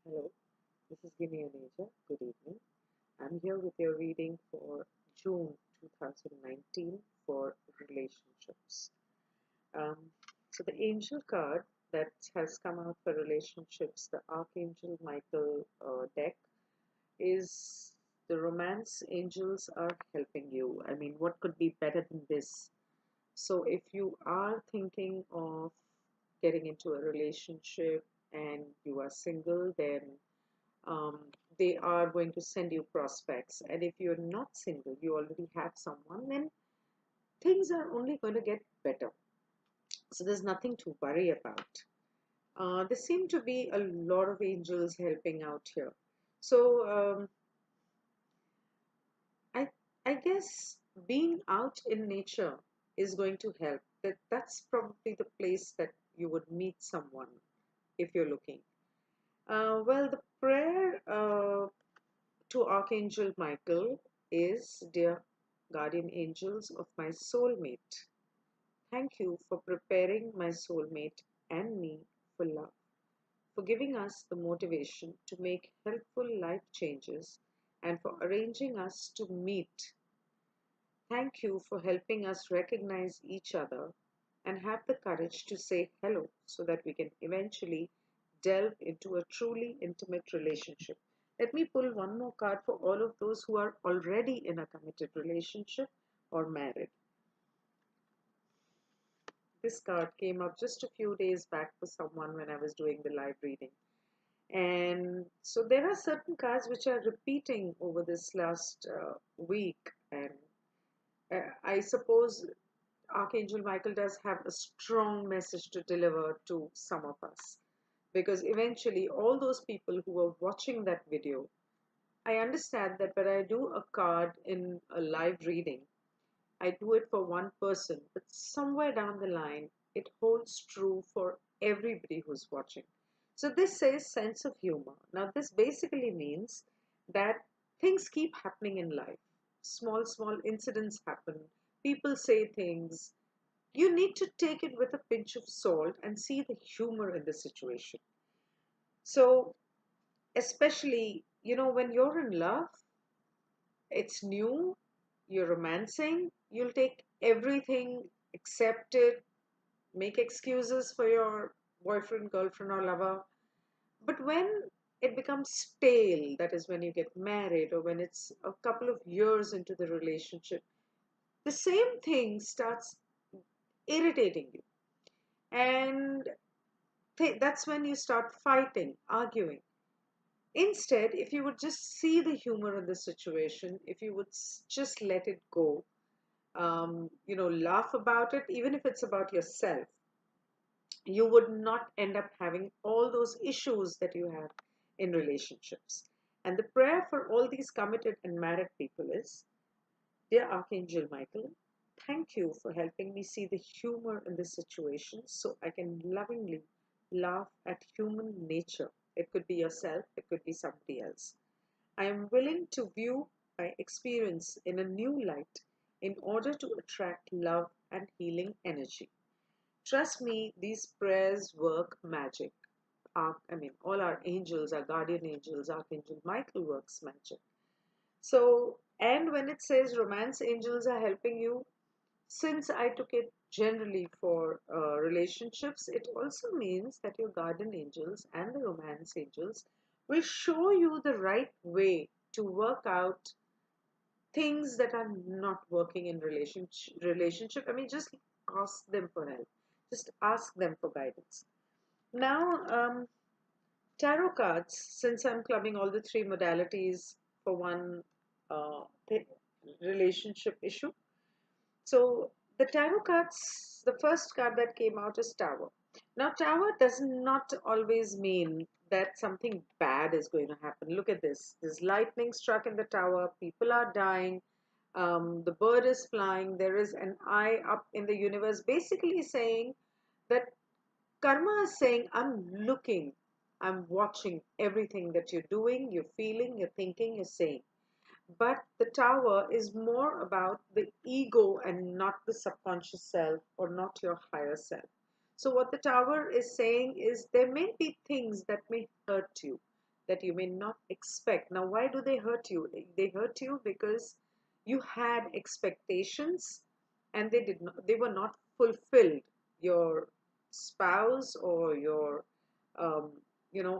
Hello, this is Ginni Aneja. Good evening. I'm here with your reading for June 2019 for relationships. Um, so, the angel card that has come out for relationships, the Archangel Michael deck, is the romance angels are helping you. I mean, what could be better than this? So, if you are thinking of getting into a relationship and you are single, then um, they are going to send you prospects. And if you're not single, you already have someone, then things are only going to get better. So there's nothing to worry about. There seem to be a lot of angels helping out here. So I, I guess being out in nature is going to help. That's probably the place that you would meet someone if you're looking. Well, the prayer to Archangel Michael is, Dear guardian angels of my soulmate, thank you for preparing my soulmate and me for love, for giving us the motivation to make helpful life changes, and for arranging us to meet. Thank you for helping us recognize each other and have the courage to say hello so that we can eventually delve into a truly intimate relationship. Let me pull one more card for all of those who are already in a committed relationship or married. This card came up just a few days back for someone when I was doing the live reading. And so there are certain cards which are repeating over this last week. And I suppose Archangel Michael does have a strong message to deliver to some of us. Because eventually, all those people who are watching that video, I understand that when I do a card in a live reading, I do it for one person, but somewhere down the line, it holds true for everybody who's watching. So this says sense of humor. Now, this basically means that things keep happening in life. Small incidents happen. People say things. You need to take it with a pinch of salt and see the humor in the situation. So, especially, when you're in love, it's new, you're romancing, you'll take everything, accept it, make excuses for your boyfriend, girlfriend, or lover. But when it becomes stale, that is when you get married or when it's a couple of years into the relationship, the same thing starts irritating you. And that's when you start fighting, arguing. Instead, if you would just see the humor in the situation, if you would just let it go, laugh about it, even if it's about yourself, you would not end up having all those issues that you have in relationships. And the prayer for all these committed and married people is, Dear Archangel Michael, thank you for helping me see the humor in this situation so I can lovingly laugh at human nature. It could be yourself, it could be somebody else. I am willing to view my experience in a new light in order to attract love and healing energy. Trust me, these prayers work magic. All our angels, our guardian angels, Archangel Michael works magic. So, and when it says romance angels are helping you, since I took it generally for relationships, it also means that your guardian angels and the romance angels will show you the right way to work out things that are not working in relationship. I mean, just ask them for help. Just ask them for guidance. Now, tarot cards, since I'm clubbing all the three modalities for one uh, th- relationship issue. So the tarot cards, the first card that came out is Tower. Now, Tower does not always mean that something bad is going to happen. Look at this. There's lightning struck in the tower. People are dying. The bird is flying. There is an eye up in the universe, basically saying that karma is saying, I'm looking, I'm watching everything that you're doing, you're feeling, you're thinking, you're saying. But the tower is more about the ego and not the subconscious self or not your higher self. So, what the tower is saying is there may be things that may hurt you. that you may not expect. Now, why do they hurt you? They hurt you because you had expectations and they were not fulfilled. Your spouse or your um,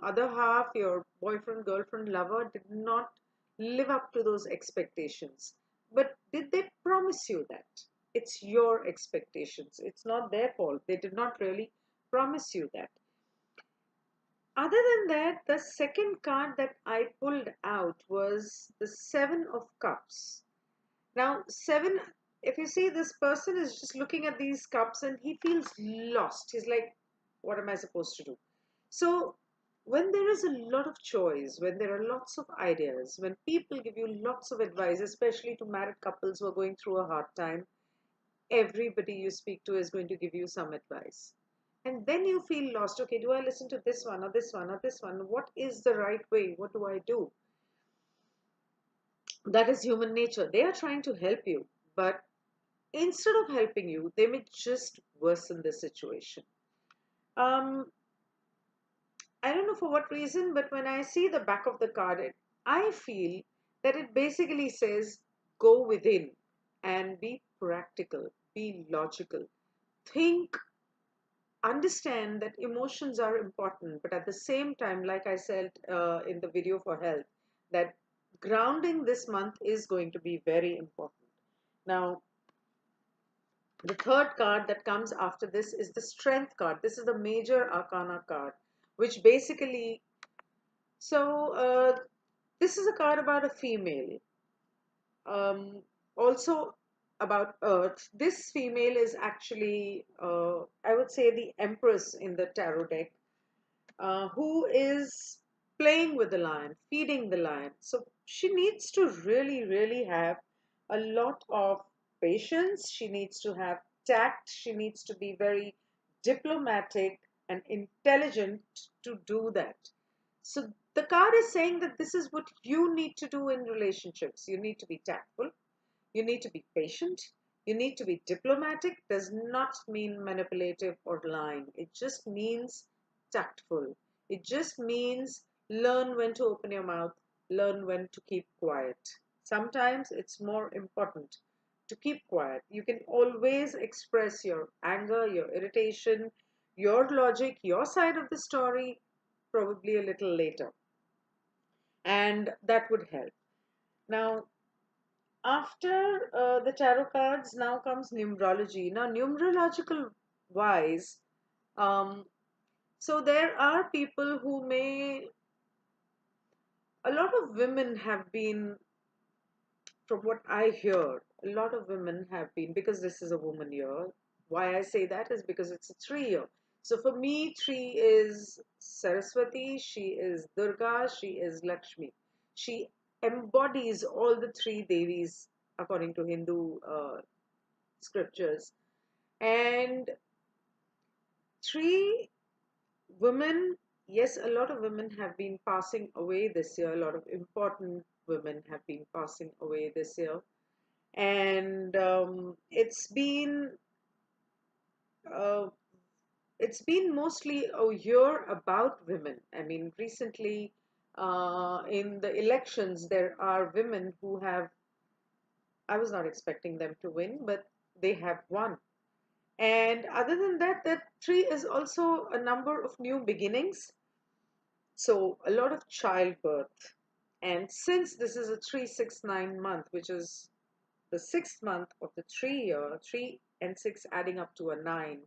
other half, your boyfriend, girlfriend, lover, did not live up to those expectations. But did they promise you that? It's your expectations. It's not their fault. They did not really promise you that. Other than that, the second card that I pulled out was the Seven of Cups. Now, seven, if you see, this person is just looking at these cups and he feels lost. He's like, what am I supposed to do? So, when there is a lot of choice, when there are lots of ideas, when people give you lots of advice, especially to married couples who are going through a hard time, everybody you speak to is going to give you some advice. And then you feel lost. Okay, do I listen to this one or this one or this one? What is the right way? What do I do? That is human nature. They are trying to help you, but instead of helping you, they may just worsen the situation. Um, I don't know for what reason, but when I see the back of the card, I feel that it basically says go within and be practical, be logical, think, understand that emotions are important, but at the same time, like I said in the video for health, that grounding this month is going to be very important. Now, the third card that comes after this is the Strength card. This is the major arcana card, which basically, so this is a card about a female. Um, Also about Earth. This female is actually, I would say, the Empress in the tarot deck, who is playing with the lion, feeding the lion. So she needs to really, really have a lot of patience. She needs to have tact. She needs to be very diplomatic and intelligent to do that. So the card is saying that this is what you need to do in relationships. You need to be tactful. You need to be patient. You need to be diplomatic. Does not mean manipulative or lying. It just means tactful. It just means learn when to open your mouth, learn when to keep quiet. Sometimes it's more important to keep quiet. You can always express your anger, your irritation, your logic, your side of the story, probably a little later. And that would help. Now, after the tarot cards, now comes numerology. Now, numerological wise, um, so there are people who may, a lot of women have been, from what I hear, a lot of women have been, because this is a woman year. Why I say that is because it's a 3 year. So for me, 3 is Saraswati, she is Durga, she is Lakshmi. She embodies all the three Devis according to Hindu scriptures. And 3 women, yes, a lot of women have been passing away this year. A lot of important women have been passing away this year. And uh, it's been mostly a year about women. I mean, recently in the elections, there are women who have, I was not expecting them to win, but they have won. And other than that, that 3 is also a number of new beginnings. So a lot of childbirth. And since this is a 369 month, which is the 6th month of the 3 year, 3 and 6 adding up to a 9,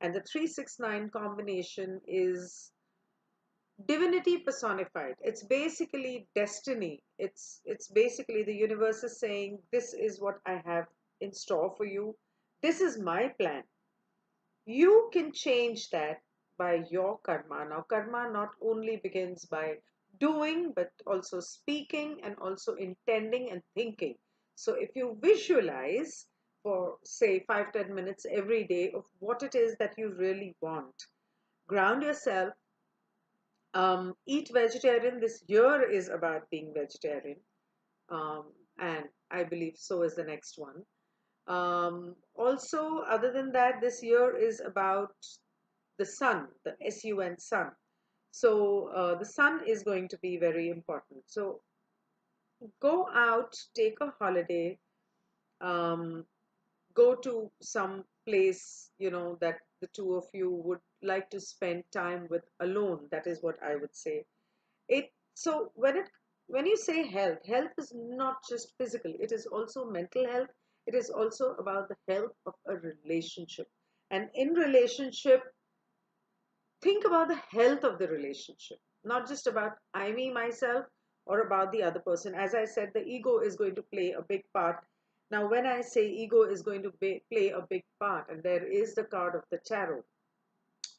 and the 369 combination is divinity personified. It's basically destiny. It's basically the universe is saying, this is what I have in store for you. This is my plan. You can change that by your karma. Now, karma not only begins by doing, but also speaking and also intending and thinking. So, if you visualize for, say, 5-10 minutes every day of what it is that you really want, ground yourself, eat vegetarian. This year is about being vegetarian, and I believe so is the next one. Also, other than that, this year is about the sun, the sun sun. So the sun is going to be very important. So go out, take a holiday, um, go to some place, that the two of you would like to spend time with alone. That is what I would say. So when you say health is not just physical, it is also mental health. It is also about the health of a relationship. And in relationship, think about the health of the relationship, not just about I, me, myself, or about the other person. As I said, the ego is going to play a big part. Now, when I say ego is going to play a big part, and there is the card of the tarot,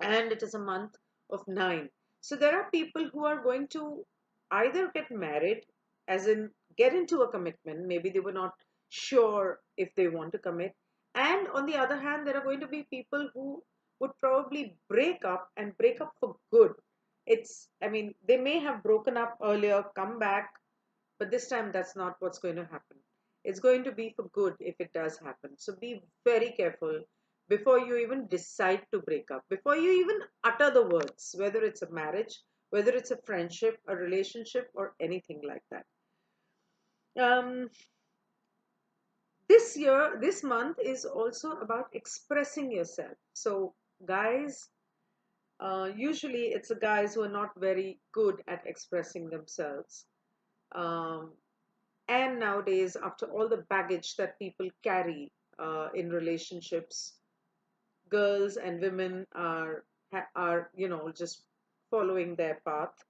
and it is a month of nine. So there are people who are going to either get married, as in get into a commitment. Maybe they were not sure if they want to commit. And on the other hand, there are going to be people who would probably break up and break up for good. I mean, they may have broken up earlier, come back, but this time that's not what's going to happen. It's going to be for good if it does happen. So be very careful before you even decide to break up, before you even utter the words, whether it's a marriage, whether it's a friendship, a relationship, or anything like that. Um, this month is also about expressing yourself. So, guys, usually it's the guys who are not very good at expressing themselves. Um, and nowadays, after all the baggage that people carry in relationships, girls and women are just following their path.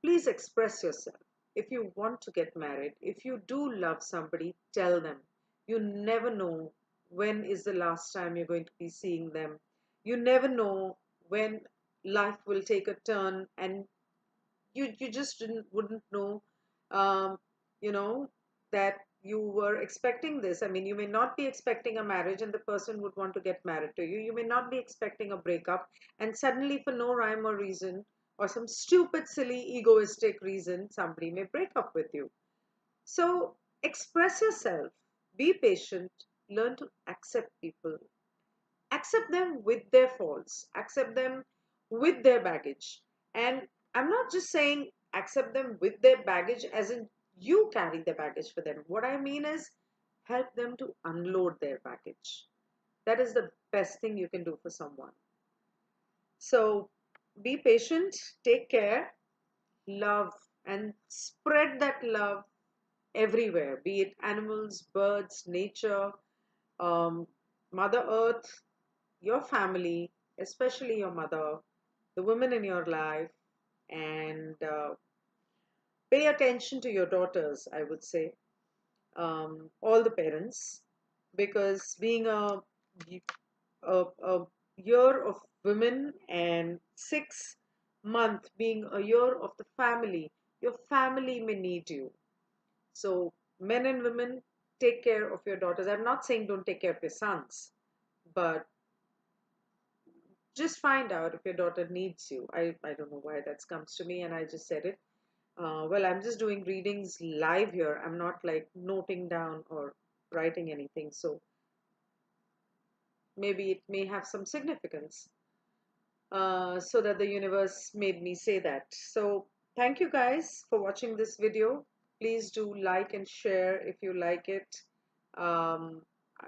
Please express yourself. If you want to get married, if you do love somebody, tell them. You never know when is the last time you're going to be seeing them. You never know when life will take a turn, and you just wouldn't know, um, you know that you were expecting this. I mean, you may not be expecting a marriage and the person would want to get married to you. You may not be expecting a breakup, and suddenly, for no rhyme or reason, or some stupid silly egoistic reason, somebody may break up with you. So express yourself, be patient, learn to accept people, accept them with their faults, accept them with their baggage. And I'm not just saying accept them with their baggage as in you carry the baggage for them. What I mean is help them to unload their baggage. That is the best thing you can do for someone. So be patient, take care, love, and spread that love everywhere, be it animals, birds, nature, um, Mother Earth, your family, especially your mother, the women in your life, and pay attention to your daughters, I would say, all the parents, because being a year of women and 6 month being a year of the family, your family may need you. So, men and women, take care of your daughters. I'm not saying don't take care of your sons, but just find out if your daughter needs you. I don't know why that comes to me and I just said it. Well, I'm just doing readings live here. I'm not like noting down or writing anything. So maybe it may have some significance. So that the universe made me say that. So thank you guys for watching this video. Please do like and share if you like it. Um,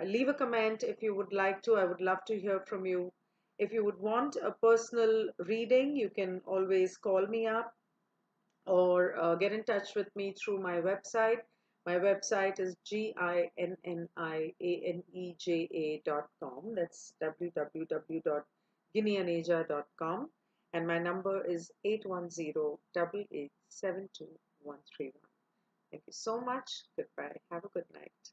leave a comment if you would like to. I would love to hear from you. If you would want a personal reading, you can always call me up or get in touch with me through my website. My website is ginnianeja.com. That's www.ginnianeja.com. And my number is 810-887-2131. Thank you so much. Goodbye. Have a good night.